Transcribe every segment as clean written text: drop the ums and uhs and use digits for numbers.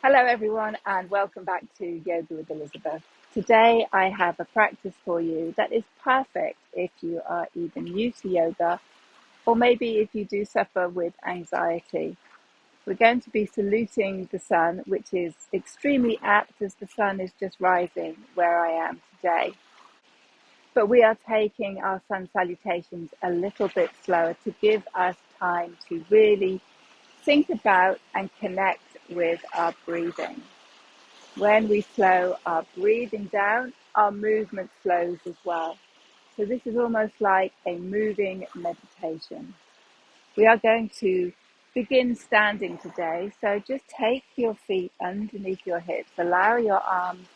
Hello everyone and welcome back to Yoga with Elizabeth. Today I have a practice for you that is perfect if you are either new to yoga or maybe if you do suffer with anxiety. We're going to be saluting the sun, which is extremely apt as the sun is just rising where I am today. But we are taking our sun salutations a little bit slower to give us time to really think about and connect with our breathing. When we slow our breathing down, our movement slows as well. So this is almost like a moving meditation. We are going to begin standing today. So just take your feet underneath your hips. Allow your arms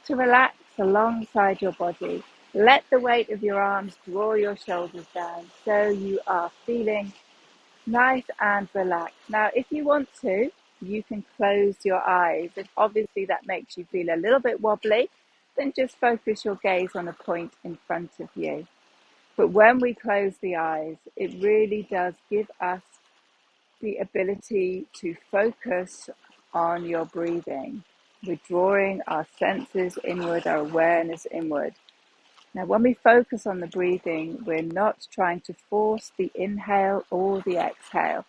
to relax alongside your body. Let the weight of your arms draw your shoulders down so you are feeling nice and relaxed. Now, if you want to, you can close your eyes. If obviously that makes you feel a little bit wobbly, then just focus your gaze on a point in front of you. But when we close the eyes, it really does give us the ability to focus on your breathing. We're drawing our senses inward, our awareness inward. Now, when we focus on the breathing, we're not trying to force the inhale or the exhale.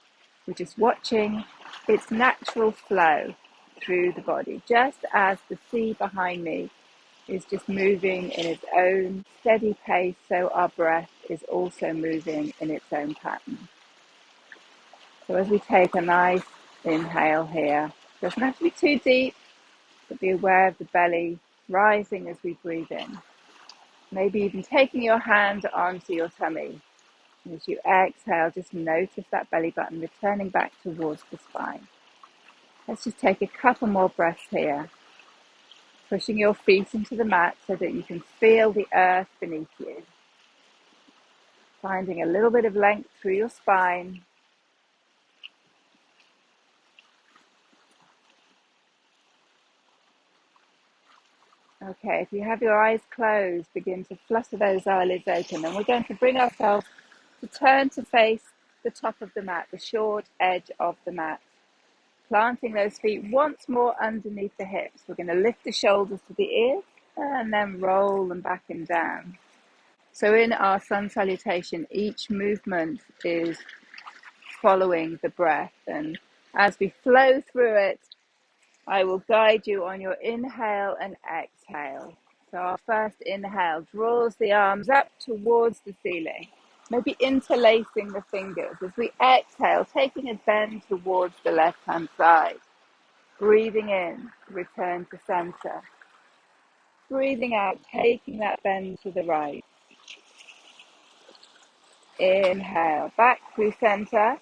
We're just watching its natural flow through the body, just as the sea behind me is just moving in its own steady pace, so our breath is also moving in its own pattern. So as we take a nice inhale here, doesn't have to be too deep, but be aware of the belly rising as we breathe in. Maybe even taking your hand onto your tummy. And as you exhale, just notice that belly button returning back towards the spine. Let's just take a couple more breaths here. Pushing your feet into the mat so that you can feel the earth beneath you. Finding a little bit of length through your spine. Okay, if you have your eyes closed, begin to flutter those eyelids open. And we're going to bring ourselves to turn to face the top of the mat, the short edge of the mat. Planting those feet once more underneath the hips. We're going to lift the shoulders to the ears and then roll them back and down. So in our sun salutation, each movement is following the breath. And as we flow through it, I will guide you on your inhale and exhale. So our first inhale draws the arms up towards the ceiling, maybe interlacing the fingers. As we exhale, taking a bend towards the left-hand side. Breathing in, return to center. Breathing out, taking that bend to the right. Inhale, back through center.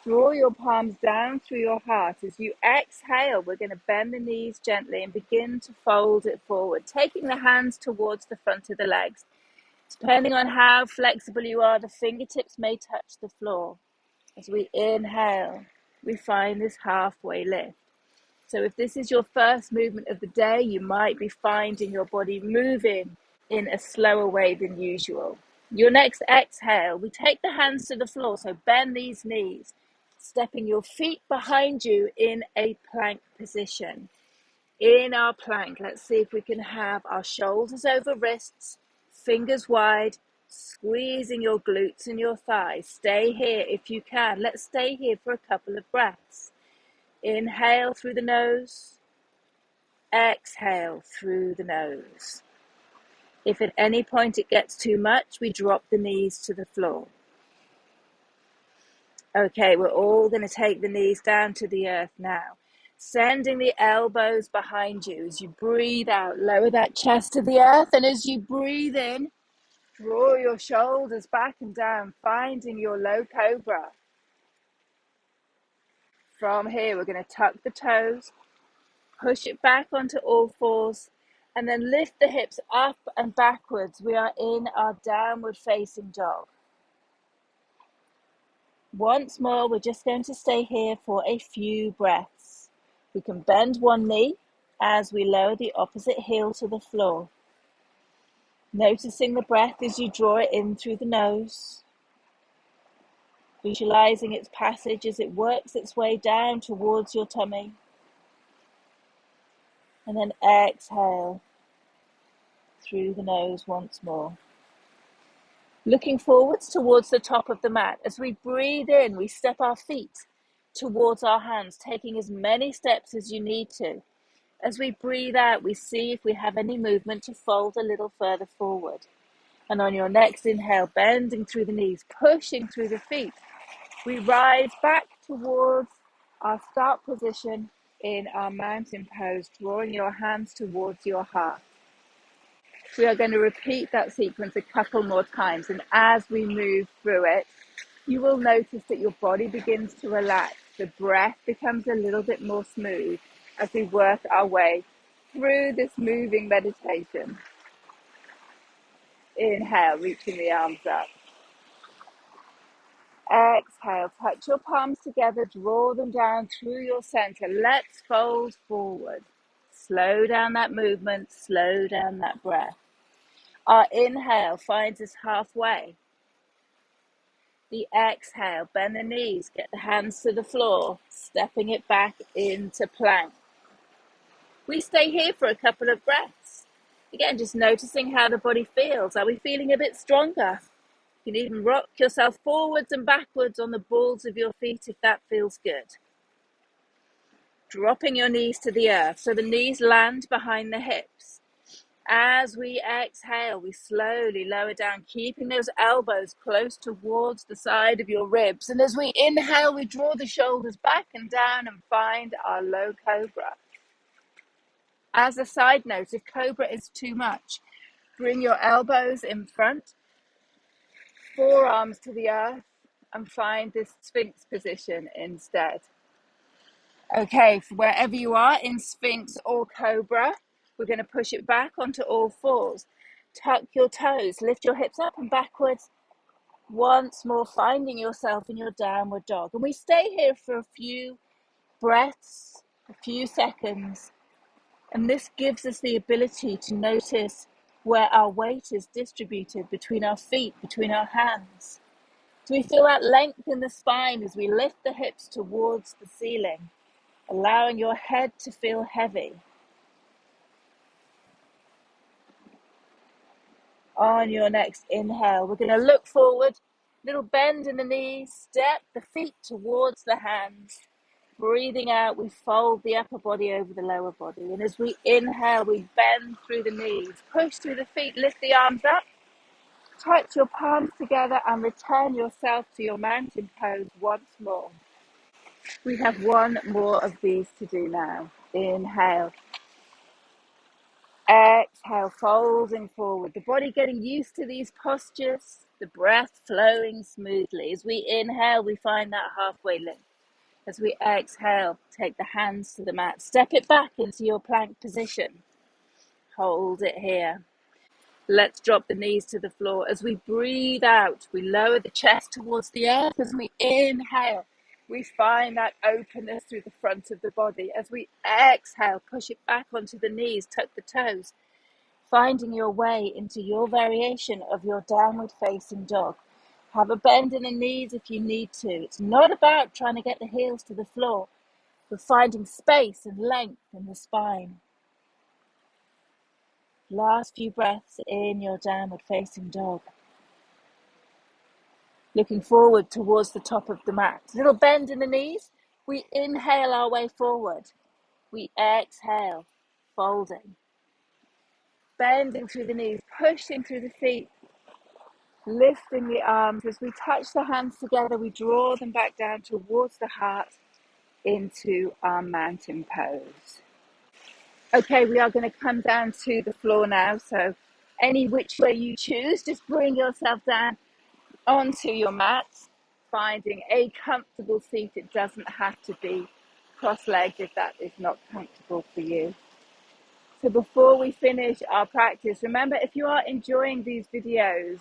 Draw your palms down through your heart. As you exhale, we're going to bend the knees gently and begin to fold it forward, taking the hands towards the front of the legs. Depending on how flexible you are, the fingertips may touch the floor. As we inhale, we find this halfway lift. So if this is your first movement of the day, you might be finding your body moving in a slower way than usual. Your next exhale, we take the hands to the floor, so bend these knees, stepping your feet behind you in a plank position. In our plank, let's see if we can have our shoulders over wrists, fingers wide, squeezing your glutes and your thighs. Stay here if you can. Let's stay here for a couple of breaths. Inhale through the nose, exhale through the nose. If at any point it gets too much, we drop the knees to the floor. Okay, we're all going to take the knees down to the earth now. Sending the elbows behind you. As you breathe out, lower that chest to the earth. And as you breathe in, draw your shoulders back and down, finding your low cobra. From here, we're going to tuck the toes, push it back onto all fours, and then lift the hips up and backwards. We are in our downward facing dog. Once more, we're just going to stay here for a few breaths. We can bend one knee as we lower the opposite heel to the floor. Noticing the breath as you draw it in through the nose. Visualizing its passage as it works its way down towards your tummy. And then exhale through the nose once more. Looking forwards towards the top of the mat. As we breathe in, we step our feet towards our hands, taking as many steps as you need to. As we breathe out, we see if we have any movement to fold a little further forward. And on your next inhale, bending through the knees, pushing through the feet, we rise back towards our start position in our mountain pose, drawing your hands towards your heart. We are going to repeat that sequence a couple more times, and as we move through it, you will notice that your body begins to relax. The breath becomes a little bit more smooth as we work our way through this moving meditation. Inhale, reaching the arms up. Exhale, touch your palms together, draw them down through your center. Let's fold forward. Slow down that movement, slow down that breath. Our inhale finds us halfway. The exhale, bend the knees, get the hands to the floor, stepping it back into plank. We stay here for a couple of breaths. Again, just noticing how the body feels. Are we feeling a bit stronger? You can even rock yourself forwards and backwards on the balls of your feet if that feels good. Dropping your knees to the earth so the knees land behind the hips. As we exhale, we slowly lower down, keeping those elbows close towards the side of your ribs. And as we inhale, we draw the shoulders back and down and find our low cobra. As a side note, if cobra is too much, bring your elbows in front, forearms to the earth, and find this Sphinx position instead. Okay, wherever you are in Sphinx or Cobra, we're going to push it back onto all fours. Tuck your toes, lift your hips up and backwards. Once more, finding yourself in your downward dog. And we stay here for a few breaths, a few seconds. And this gives us the ability to notice where our weight is distributed between our feet, between our hands. So we feel that length in the spine as we lift the hips towards the ceiling, allowing your head to feel heavy. On your next inhale, we're going to look forward, little bend in the knees, step the feet towards the hands. Breathing out, we fold the upper body over the lower body. And as we inhale, we bend through the knees, push through the feet, lift the arms up, touch your palms together and return yourself to your mountain pose once more. We have one more of these to do now. Inhale. Exhale, folding forward. The body getting used to these postures. The breath flowing smoothly. As we inhale, we find that halfway lift. As we exhale, take the hands to the mat. Step it back into your plank position. Hold it here. Let's drop the knees to the floor. As we breathe out, we lower the chest towards the earth. As we inhale, we find that openness through the front of the body. As we exhale, push it back onto the knees, tuck the toes, finding your way into your variation of your downward facing dog. Have a bend in the knees if you need to. It's not about trying to get the heels to the floor, but finding space and length in the spine. Last few breaths in your downward facing dog. Looking forward towards the top of the mat. Little bend in the knees. We inhale our way forward. We exhale, folding. Bending through the knees, pushing through the feet. Lifting the arms. As we touch the hands together, we draw them back down towards the heart into our mountain pose. Okay, we are going to come down to the floor now. So any which way you choose, just bring yourself down onto your mat, finding a comfortable seat. It doesn't have to be cross-legged if that is not comfortable for you. So before we finish our practice, remember, if you are enjoying these videos,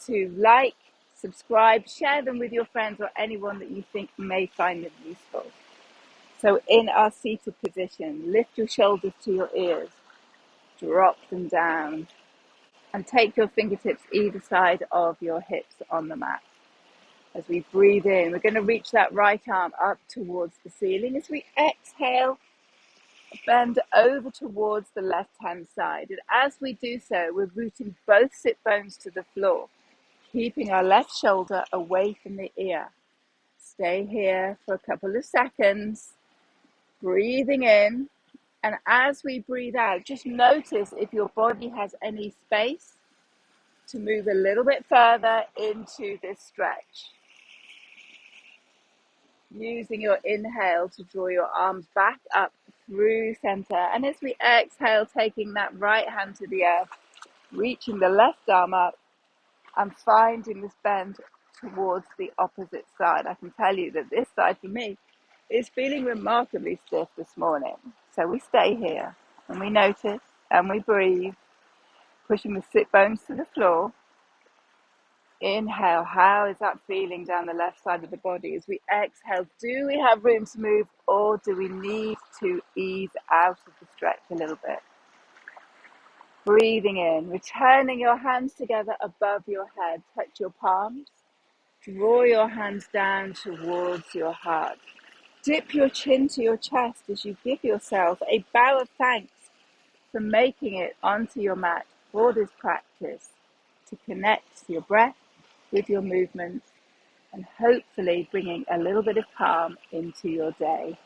to like, subscribe, share them with your friends or anyone that you think may find them useful. So in our seated position, lift your shoulders to your ears, drop them down, and take your fingertips either side of your hips on the mat. As we breathe in, we're going to reach that right arm up towards the ceiling. As we exhale, Bend over towards the left-hand side. And as we do so, we're rooting both sit bones to the floor, keeping our left shoulder away from the ear. Stay here for a couple of seconds, breathing in. And as we breathe out, just notice if your body has any space to move a little bit further into this stretch. Using your inhale to draw your arms back up through center. And as we exhale, taking that right hand to the earth, reaching the left arm up and finding this bend towards the opposite side. I can tell you that this side for me is feeling remarkably stiff this morning. So we stay here and we notice and we breathe, pushing the sit bones to the floor. Inhale, how is that feeling down the left side of the body? As we exhale, do we have room to move or do we need to ease out of the stretch a little bit? Breathing in, returning your hands together above your head. Touch your palms. Draw your hands down towards your heart. Dip your chin to your chest as you give yourself a bow of thanks for making it onto your mat for this practice to connect your breath with your movements and hopefully bringing a little bit of calm into your day.